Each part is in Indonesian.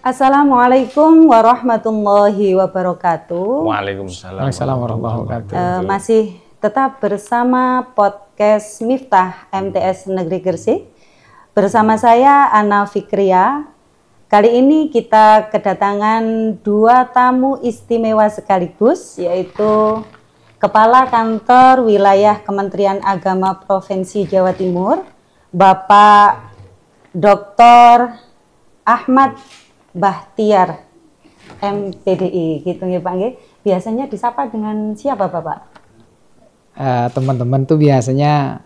Assalamualaikum warahmatullahi wabarakatuh. Waalaikumsalam warahmatullahi wabarakatuh. Masih tetap bersama podcast Miftah MTS Negeri Gresik. Bersama saya Ana Fikria. Kali ini kita kedatangan dua tamu istimewa sekaligus, yaitu Kepala Kantor Wilayah Kementerian Agama Provinsi Jawa Timur, Bapak Dr. Ahmad Bahtiar MPDI, gitu ya Pak. Biasanya disapa dengan siapa Bapak? Teman-teman tuh biasanya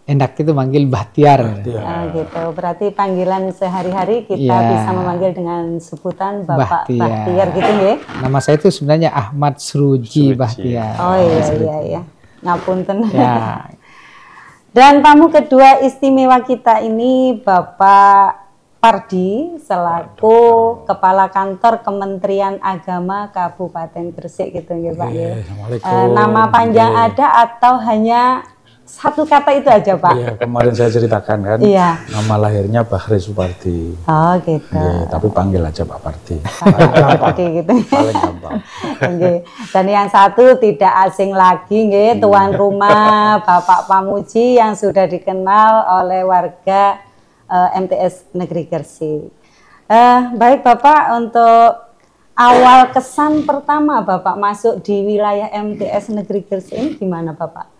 enak itu manggil Bahtiar. Gitu. Berarti panggilan sehari-hari kita bisa memanggil dengan sebutan Bapak Bahtiar gitu ya. Nama saya itu sebenarnya Ahmad Sruji Bahtiar. Oh iya. Ngapunten. Ya. Dan tamu kedua istimewa kita ini Bapak Pardi selaku Kepala Kantor Kementerian Agama Kabupaten Gresik gitu ya Pak. Nama panjang ada atau hanya satu kata itu aja Pak? Iya, kemarin saya ceritakan kan. Iya. Nama lahirnya Bahri Supardi. Oh gitu. Iya, tapi panggil aja Pak Pardi. Pardi gitu. Paling gampang. Dan yang satu tidak asing lagi, tuan rumah Bapak Pamuji yang sudah dikenal oleh warga MTS Negeri Gresik. Baik Bapak, untuk awal kesan pertama Bapak masuk di wilayah MTS Negeri Gresik ini gimana Bapak?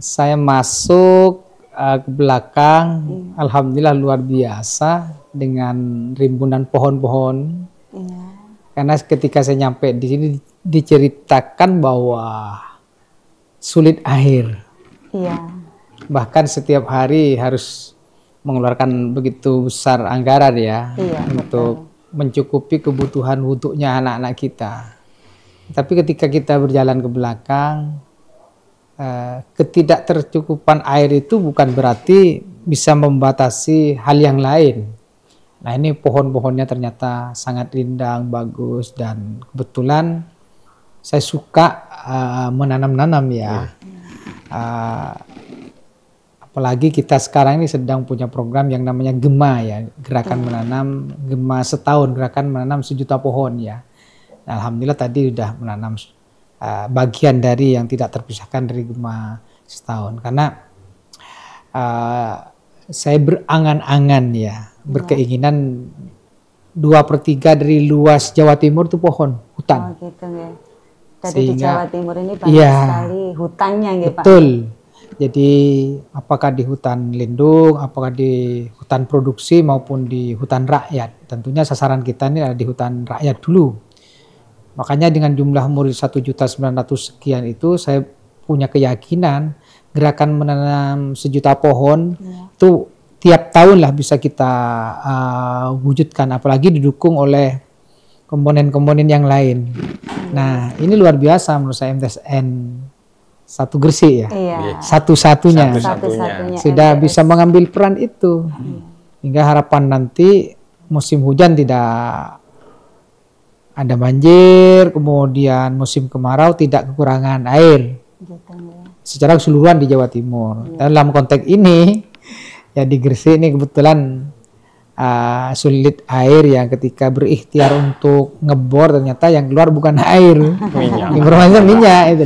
Saya masuk ke belakang, alhamdulillah luar biasa dengan rimbunan pohon-pohon. Karena ketika saya nyampe di sini diceritakan bahwa sulit air. Iya. Bahkan setiap hari harus mengeluarkan begitu besar anggaran ya, untuk mencukupi kebutuhan wudhunya anak-anak kita. Tapi ketika kita berjalan ke belakang, ketidaktercukupan air itu bukan berarti bisa membatasi hal yang lain. Nah ini pohon-pohonnya ternyata sangat rindang, bagus, dan kebetulan saya suka menanam-nanam ya. Apalagi kita sekarang ini sedang punya program yang namanya GEMA ya, gerakan menanam, GEMA setahun, gerakan menanam 1 juta pohon ya. Nah, alhamdulillah tadi sudah menanam bagian dari yang tidak terpisahkan dari GEMA setahun. Karena saya berangan-angan ya, berkeinginan 2/3 dari luas Jawa Timur itu pohon, hutan. Oh gitu ya. Jadi di Jawa Timur ini banyak sekali hutannya ya Pak. Betul. Jadi apakah di hutan lindung, apakah di hutan produksi maupun di hutan rakyat. Tentunya sasaran kita ini ada di hutan rakyat dulu. Makanya dengan jumlah murid 1.900.000 sekian itu saya punya keyakinan gerakan menanam 1 juta pohon itu tiap tahun lah bisa kita wujudkan. Apalagi didukung oleh komponen-komponen yang lain. Nah ini luar biasa menurut saya MTSN 1 Gresik ya, satu-satunya sudah bisa mengambil peran itu, hingga harapan nanti musim hujan tidak ada banjir, kemudian musim kemarau tidak kekurangan air secara keseluruhan di Jawa Timur. Dalam konteks ini ya di Gresik ini kebetulan sulit air yang ketika berikhtiar untuk ngebor ternyata yang keluar bukan air, informasinya minyak itu.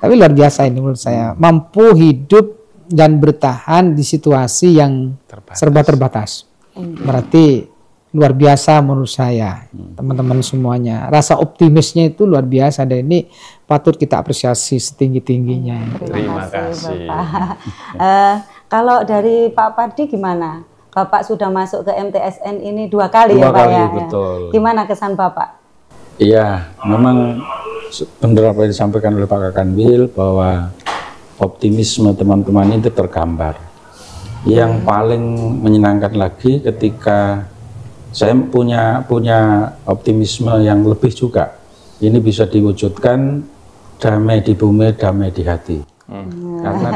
Tapi luar biasa ini menurut saya, mampu hidup dan bertahan di situasi yang serba terbatas. Berarti luar biasa menurut saya, teman-teman semuanya. Rasa optimisnya itu luar biasa dan ini patut kita apresiasi setinggi-tingginya. Terima kasih Bapak. Kalau dari Pak Pardi gimana? Bapak sudah masuk ke MTSN ini 2 kali ya Pak ya? Betul. Gimana kesan Bapak? Iya, memang benar apa yang disampaikan oleh Pak Kakanwil bahwa optimisme teman-teman itu tergambar. Yang paling menyenangkan lagi ketika saya punya optimisme yang lebih juga. Ini bisa diwujudkan damai di bumi, damai di hati. Karena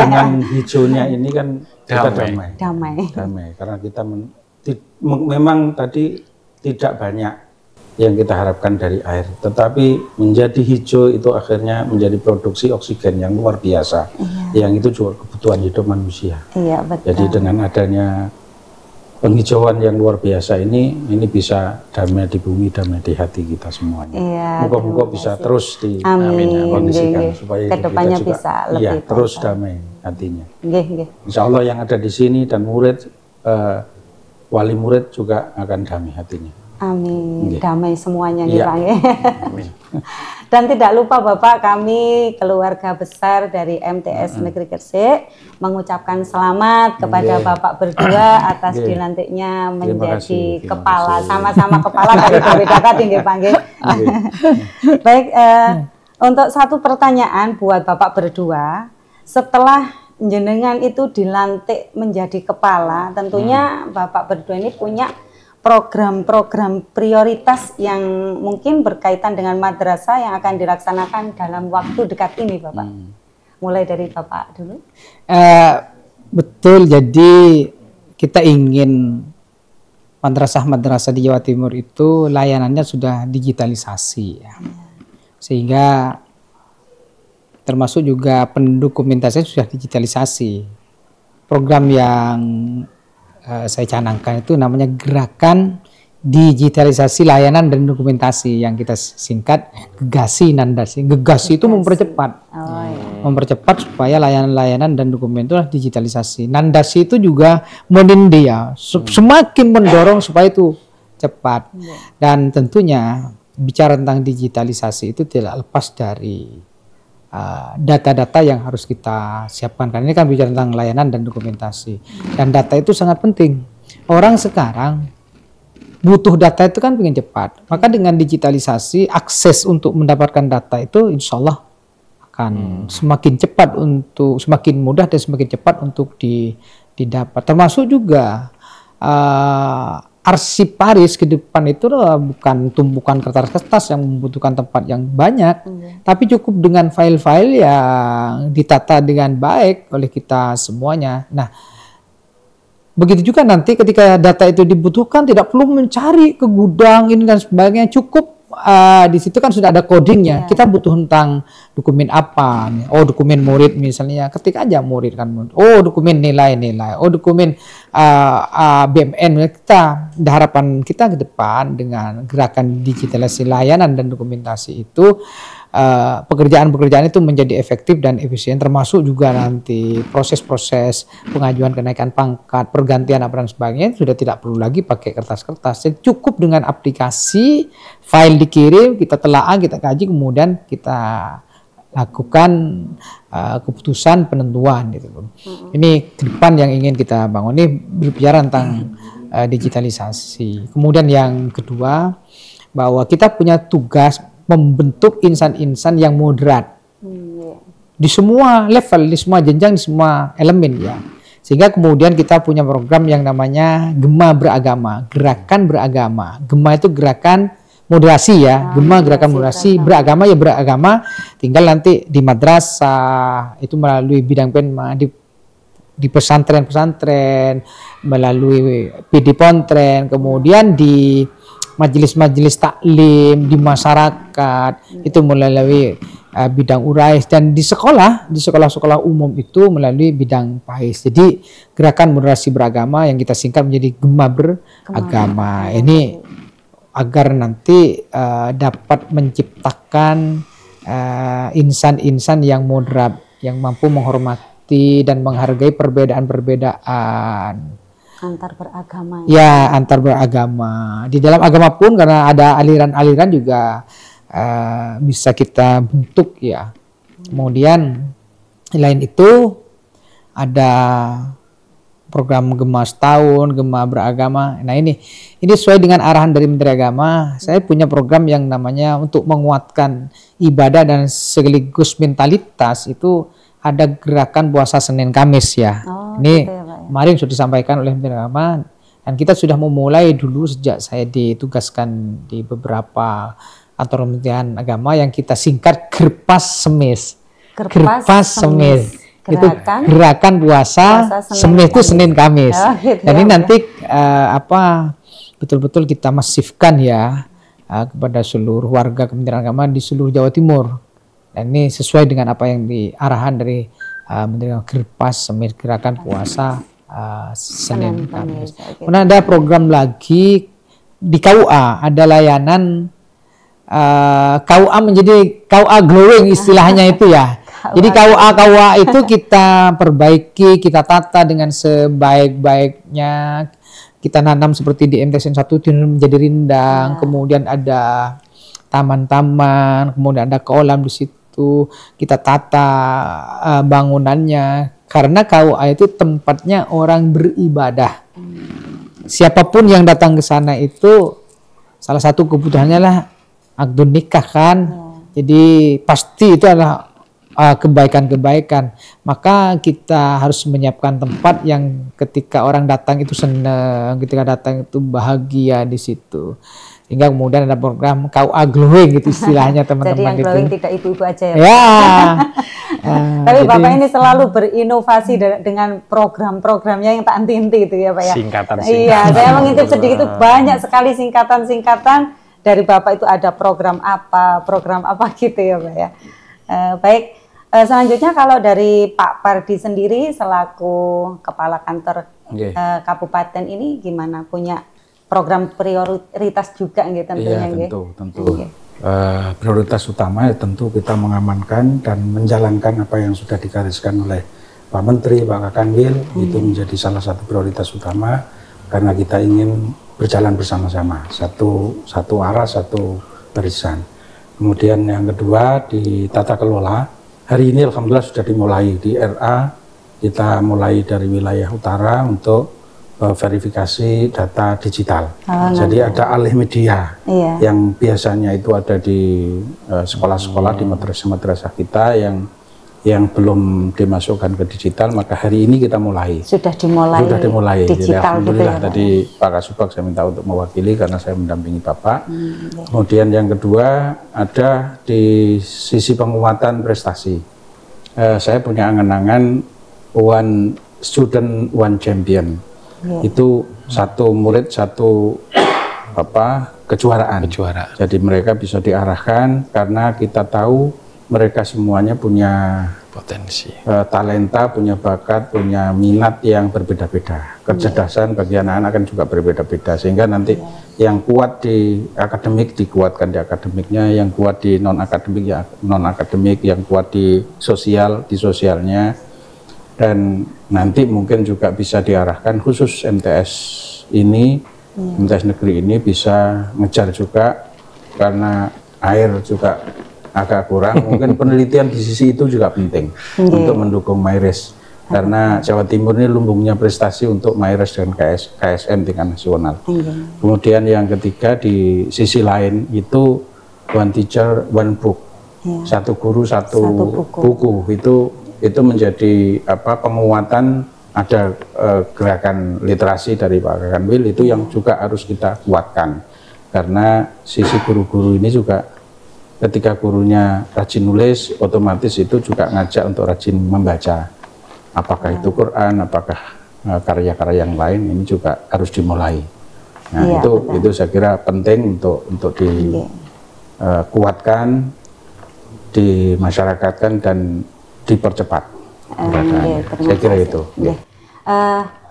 dengan hijaunya ini kan kita damai. Karena kita memang tadi tidak banyak yang kita harapkan dari air, tetapi menjadi hijau itu akhirnya menjadi produksi oksigen yang luar biasa, yang itu juga kebutuhan hidup manusia. Iya, betul. Jadi dengan adanya penghijauan yang luar biasa ini bisa damai di bumi, damai di hati kita semuanya. Iya, Moga-moga bisa terus Nggih, dikondisikan supaya kedepannya kita juga bisa lebih terus baik. damai hatinya. Nggih. Insya Allah yang ada di sini dan murid, wali murid juga akan damai hatinya. Amin. Nggih. Damai semuanya nih Iya. Pak. Nggih. Amin. Dan tidak lupa Bapak, kami keluarga besar dari MTS Negeri Gresik mengucapkan selamat kepada Nggih. Bapak berdua atas Nggih. dilantiknya Terima menjadi kasih, terima kepala, kasih. sama-sama kepala dari berbeda tadi nggih Pak nggih. Nggih. Baik, untuk satu pertanyaan buat Bapak berdua, setelah jenengan itu dilantik menjadi kepala, tentunya Bapak berdua ini punya program-program prioritas yang mungkin berkaitan dengan madrasah yang akan dilaksanakan dalam waktu dekat ini, Bapak. Mulai dari Bapak dulu. Betul, jadi kita ingin madrasah-madrasah di Jawa Timur itu layanannya sudah digitalisasi ya. Sehingga termasuk juga pendokumentasian sudah digitalisasi. Program yang saya canangkan itu namanya Gerakan Digitalisasi Layanan dan Dokumentasi, yang kita singkat Gegasi Nandasi. Gegasi itu mempercepat. Mempercepat supaya layanan-layanan dan dokumen itu digitalisasi. Nandasi itu juga menindih ya, semakin mendorong supaya itu cepat. Dan tentunya bicara tentang digitalisasi itu tidak lepas dari data-data yang harus kita siapkan. Karena ini kan bicara tentang layanan dan dokumentasi. Dan data itu sangat penting. Orang sekarang butuh data itu kan pengen cepat. Maka dengan digitalisasi, akses untuk mendapatkan data itu insya Allah akan semakin cepat, untuk semakin mudah dan semakin cepat untuk didapat. Termasuk juga arsiparis ke depan itu bukan tumpukan kertas-kertas yang membutuhkan tempat yang banyak, tapi cukup dengan file-file yang ditata dengan baik oleh kita semuanya. Nah, begitu juga nanti ketika data itu dibutuhkan, tidak perlu mencari ke gudang ini dan sebagainya, cukup di situ kan sudah ada codingnya. Kita butuh tentang dokumen apa? Oh, dokumen murid misalnya, ketik aja murid kan. Oh, dokumen nilai-nilai. Oh, dokumen BMN. Kita harapan kita ke depan dengan gerakan digitalisasi layanan dan dokumentasi itu, pekerjaan-pekerjaan itu menjadi efektif dan efisien, termasuk juga nanti proses-proses pengajuan kenaikan pangkat, pergantian apa dan sebagainya sudah tidak perlu lagi pakai kertas-kertas. Jadi cukup dengan aplikasi, file dikirim, kita telaah, kita kaji, kemudian kita lakukan keputusan penentuan gitu. Ini ke depan yang ingin kita bangun. Ini berbicara tentang digitalisasi. Kemudian yang kedua, bahwa kita punya tugas membentuk insan-insan yang moderat di semua level, di semua jenjang, di semua elemen ya. Sehingga kemudian kita punya program yang namanya Gema Beragama, Gerakan Beragama. Gema itu gerakan moderasi ya, Gema gerakan moderasi, beragama ya beragama. Tinggal nanti di madrasah itu melalui bidang penma, di pesantren-pesantren, melalui PD Pontren, kemudian di majelis-majelis taklim, di masyarakat itu melalui bidang urais, dan di sekolah-sekolah umum itu melalui bidang PAIS. Jadi gerakan moderasi beragama yang kita singkat menjadi Gema Beragama. Ini agar nanti dapat menciptakan insan-insan yang moderat, yang mampu menghormati dan menghargai perbedaan-perbedaan Antar beragama. Ya, antar beragama. Di dalam agama pun karena ada aliran-aliran juga bisa kita bentuk ya. Kemudian selain itu ada program Gema Setahun, Gema Beragama. Nah ini sesuai dengan arahan dari Menteri Agama. Saya punya program yang namanya untuk menguatkan ibadah dan sekaligus mentalitas, itu ada gerakan puasa Senin Kamis ya. Ini gitu ya, Pak, ya. kemarin sudah disampaikan oleh Menteri Agama, dan kita sudah memulai dulu sejak saya ditugaskan di beberapa kantor Kementerian Agama yang kita singkat Gerpas Semis. Gerpas Semis. Itu gerakan puasa Senin itu Senin Kamis. Gitu Dan ya, ini nanti betul-betul kita masifkan ya kepada seluruh warga Kementerian Agama di seluruh Jawa Timur. Dan ini sesuai dengan apa yang diarahan dari Menteri Gerpas Semis, gerakan puasa Senin, Kamis. Okay. Kemudian ada program lagi di KUA, ada layanan KUA menjadi KUA glowing istilahnya itu ya. Jadi KUA itu kita perbaiki, kita tata dengan sebaik-baiknya. Kita nanam seperti di MTSN 1 itu menjadi rindang, kemudian ada taman-taman, kemudian ada kolam di situ. Kita tata bangunannya karena KUA itu tempatnya orang beribadah. Siapapun yang datang ke sana itu salah satu kebutuhannya lah akad nikah kan. Jadi pasti itu adalah kebaikan-kebaikan. Maka kita harus menyiapkan tempat yang ketika orang datang itu senang, ketika datang itu bahagia di situ. Hingga kemudian ada program KUA glowing gitu istilahnya teman-teman. Jadi yang glowing tidak ibu-ibu aja ya. Ya. Tapi Bapak ini selalu berinovasi dengan program-programnya yang tak henti-henti itu ya Pak ya. Singkatan. Iya, saya mengintip sedikit itu banyak sekali singkatan-singkatan dari Bapak itu ada program apa gitu ya Pak ya. Baik. Selanjutnya kalau dari Pak Pardi sendiri selaku Kepala Kantor Kabupaten ini gimana? Punya program prioritas juga gitu tentunya? Iya tentu. Prioritas utama ya tentu kita mengamankan dan menjalankan apa yang sudah digariskan oleh Pak Menteri, Pak Kakanwil. Itu menjadi salah satu prioritas utama karena kita ingin berjalan bersama-sama, satu arah, satu barisan. Kemudian yang kedua di tata kelola. Hari ini alhamdulillah sudah dimulai di RA, kita mulai dari wilayah utara untuk verifikasi data digital. Jadi ada alih media yang biasanya itu ada di sekolah-sekolah di madrasah-madrasah kita yang belum dimasukkan ke digital, maka hari ini kita mulai. Sudah dimulai digital. Jadi, alhamdulillah gitu ya, tadi Pak Kasubag saya minta untuk mewakili karena saya mendampingi Bapak. Kemudian yang kedua ada di sisi penguatan prestasi. Saya punya angan-angan one student one champion. Itu satu murid satu kejuaraan. Jadi mereka bisa diarahkan karena kita tahu mereka semuanya punya potensi, talenta, punya bakat, punya minat yang berbeda-beda. Kecerdasan bagi anak-anak kan juga berbeda-beda, sehingga nanti yang kuat di akademik dikuatkan di akademiknya, yang kuat di non-akademik ya non-akademik, yang kuat di sosialnya, dan nanti mungkin juga bisa diarahkan khusus MTS ini, MTS negeri ini bisa ngejar juga karena air juga agak kurang, mungkin penelitian di sisi itu juga penting untuk mendukung MyRes karena Jawa Timur ini lumbungnya prestasi untuk MyRes dan KSM tingkat nasional. Kemudian yang ketiga di sisi lain itu one teacher one book, satu guru satu buku itu menjadi penguatan. Ada gerakan literasi dari Pak Kakanwil itu yang juga harus kita kuatkan karena sisi guru-guru ini juga ketika gurunya rajin nulis, otomatis itu juga ngajak untuk rajin membaca. Apakah itu Quran, apakah karya-karya yang lain, ini juga harus dimulai. Nah itu saya kira penting untuk dikuatkan, dimasyarakatkan dan dipercepat. Saya kira itu.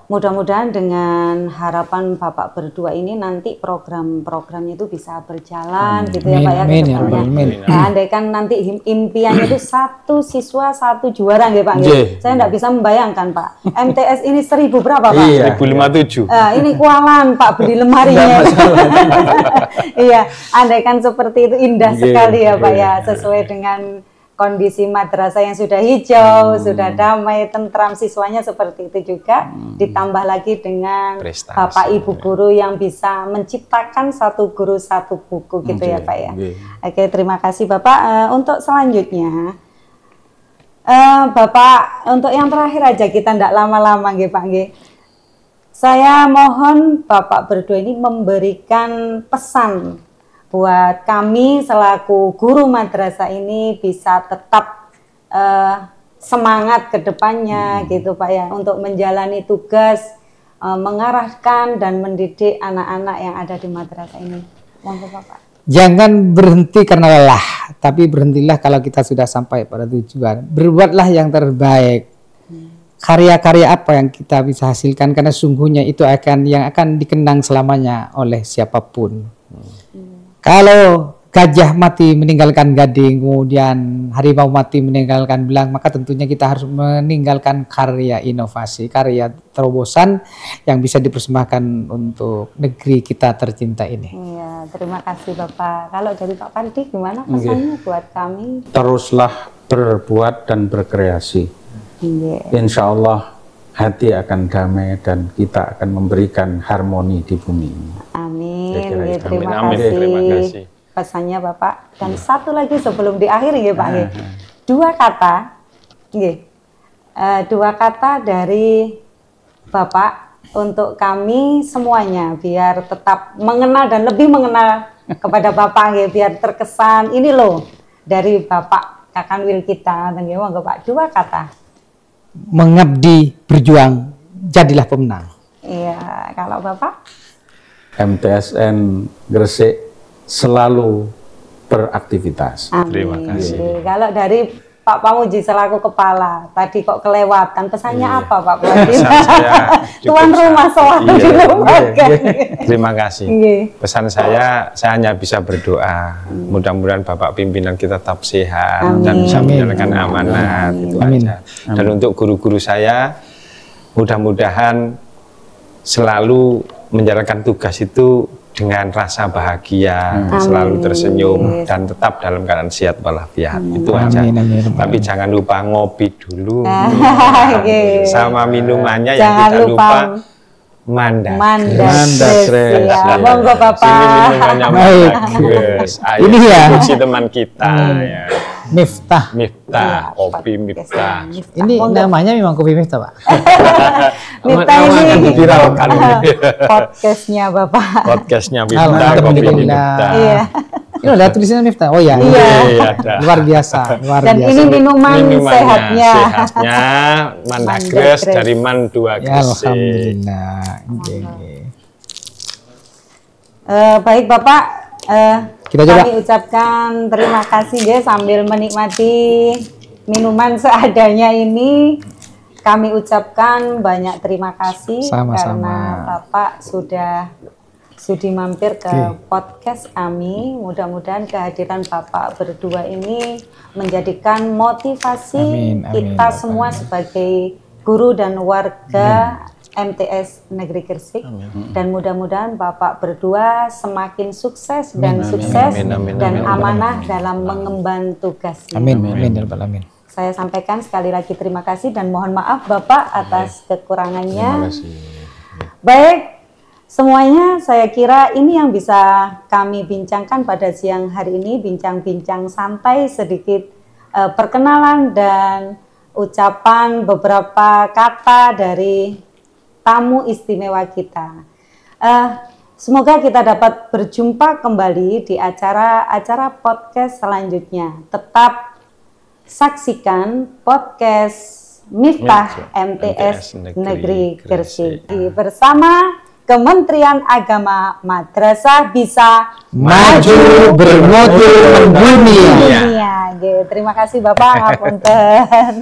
Mudah-mudahan dengan harapan Bapak berdua ini nanti program-programnya itu bisa berjalan gitu ya Pak ya. Andaikan nanti impiannya itu satu siswa satu juara ya Pak. Saya tidak bisa membayangkan Pak. MTS ini 1000 berapa Pak? 1057. Ini kualan Pak beli lemarinya. Iya, andaikan seperti itu indah sekali ya Pak ya, sesuai dengan kondisi madrasah yang sudah hijau, sudah damai, tentram, siswanya seperti itu juga, ditambah lagi dengan prestasi. Bapak Ibu guru yang bisa menciptakan satu guru satu buku gitu ya Pak ya. Oke, terima kasih Bapak. Untuk selanjutnya, Bapak, untuk yang terakhir aja kita tidak lama-lama Pak. Saya mohon Bapak berdua ini memberikan pesan buat kami selaku guru madrasah ini bisa tetap semangat ke depannya gitu Pak ya, untuk menjalani tugas mengarahkan dan mendidik anak-anak yang ada di madrasah ini. Monggo Bapak. Jangan berhenti karena lelah, tapi berhentilah kalau kita sudah sampai pada tujuan. Berbuatlah yang terbaik. karya-karya apa yang kita bisa hasilkan, karena sungguhnya itu yang akan dikenang selamanya oleh siapapun. Kalau gajah mati meninggalkan gading, kemudian harimau mati meninggalkan belang, maka tentunya kita harus meninggalkan karya inovasi, karya terobosan yang bisa dipersembahkan untuk negeri kita tercinta ini. Iya, terima kasih Bapak. Kalau dari Pak Pardi gimana pesannya buat kami? Teruslah berbuat dan berkreasi. Insya Allah hati akan damai dan kita akan memberikan harmoni di bumi ini. Amin. Kira-kira itu. Terima Amin. kasih. Terima kasih. Pesannya Bapak. Dan satu lagi sebelum diakhiri ya Pak. Dua kata, dua kata dari Bapak untuk kami semuanya biar tetap mengenal dan lebih mengenal kepada Bapak ya, biar terkesan ini loh dari Bapak Kakanwil kita. Monggo Pak, dua kata. Mengabdi, berjuang, jadilah pemenang. Iya, kalau Bapak? MTSN Gresik selalu beraktivitas. Amin. Terima kasih. Kalau dari Pak Pamuji selaku kepala, tadi kok kelewatan, pesannya apa Pak Pamuji? Pesan saya Tuan cukup rumah selalu Iya, dilupakan. Terima kasih. Nggih. Pesan saya hanya bisa berdoa. Mudah-mudahan Bapak pimpinan kita tetap sehat Amin. dan bisa Amin. menjalankan amanat. Itu Amin. aja. Dan untuk guru-guru saya, mudah-mudahan selalu menjalankan tugas itu dengan rasa bahagia, selalu tersenyum dan tetap dalam keadaan sehat walafiat. Itu aja. Amin, amin, amin. Tapi jangan lupa ngopi dulu. Nggih. Sama minumannya yang Jangan tidak lupa Mandas. Mandas. Ya, monggo Sini Bapak. minumannya Baik. Mandas. Ayo, Ini ya. produksi teman kita ya. Miftah. Miftah, Iya, kopi Miftah. Ini namanya memang kopi Miftah, Pak. Miftah Akan ini diviralkan. podcastnya Bapak. Podcastnya Miftah, kopi Alhamdulillah. Miftah. Iya. Ini ada tulisannya Miftah. Oh ya. Iya. Iya, ada. Luar biasa, luar Dan biasa. ini minuman Minumannya, sehatnya. sehatnya Mandagres dari Man 2 Ya, Gresik. alhamdulillah. Nggih. Baik Bapak, Kita coba. kami ucapkan terima kasih ya sambil menikmati minuman seadanya ini. Kami ucapkan banyak terima kasih Sama-sama. karena Bapak sudah sudi mampir ke podcast kami. Mudah-mudahan kehadiran Bapak berdua ini menjadikan motivasi Amin, amin, kita Bapak. semua sebagai guru dan warga MTS Negeri Gresik. Dan mudah-mudahan Bapak berdua semakin sukses dan dan amanah dalam mengemban tugasnya. Amin, amin, ya rabbal alamin. Saya sampaikan sekali lagi terima kasih dan mohon maaf Bapak atas kekurangannya. Baik, semuanya saya kira ini yang bisa kami bincangkan pada siang hari ini, bincang-bincang santai sedikit perkenalan dan ucapan beberapa kata dari tamu istimewa kita. Semoga kita dapat berjumpa kembali di acara podcast selanjutnya. Tetap saksikan podcast Miftah MTS Negeri Gresik bersama Kementerian Agama Madrasah Bisa Maju bermutu mendunia. Dunia. Terima kasih Bapak, ngapunten.